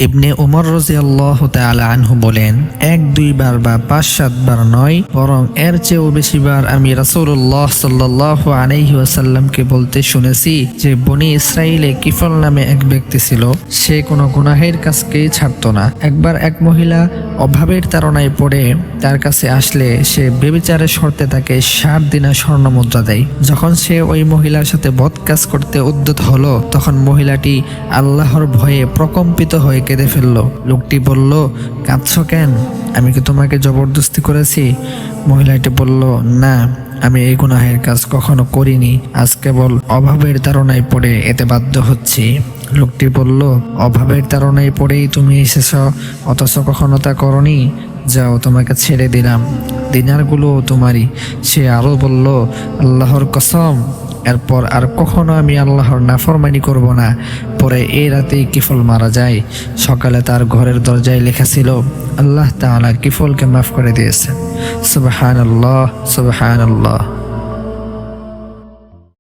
ইবনে উমর রাদিয়াল্লাহু তাআলা আনহু বলেন, 1-2 বার বা 5-7 বার নয়, বরং এর চেয়েও বেশি বার আমি রাসূলুল্লাহ সাল্লাল্লাহু আলাইহি ওয়াসাল্লামকে বলতে শুনেছি যে বনি ইসরাইলে কিফল নামে এক ব্যক্তি ছিল, সে কোনো গুনাহের কাজকেই ছাড়তো না। একবার এক মহিলা অভাবের তাড়নায় পড়ে তার কাছে আসলে সে ব্যভিচারের শর্তে তাকে 60 দিনার স্বর্ণ মুদ্রা দেয়। যখন সে ওই মহিলার সাথে বদ কাজ করতে উদ্যত হলো, তখন মহিলাটি আল্লাহর ভয়ে প্রকম্পিত হয়ে কেঁদে ফেলল। লোকটি বলল, কাঁদছ কেন? আমি কি তোমাকে জবরদস্তি করেছি? মহিলাটি বলল, না, আমি এই গুনাহের কাজ কখনো করিনি, আজ কেবল অভাবের তাড়নায় পড়ে এতে বাধ্য হচ্ছি। লোকটি বলল, অভাবের তাড়নায় পড়েই তুমি এসেছ, অথচ কখনো তা করনি? যাও, তোমাকে ছেড়ে দিলাম, দিনারগুলো তোমারই। সে আরো বলল, আল্লাহর কসম, এরপর আর কখনো আমি আল্লাহর নাফরমানি করব না। পরে এই রাতেই কিফল মারা যায়। সকালে তার ঘরের দরজায় লেখা ছিল, আল্লাহ তাআলা কিফলকে মাফ করে দিয়েছেন। সুবহানাল্লাহ, সুবহানাল্লাহ।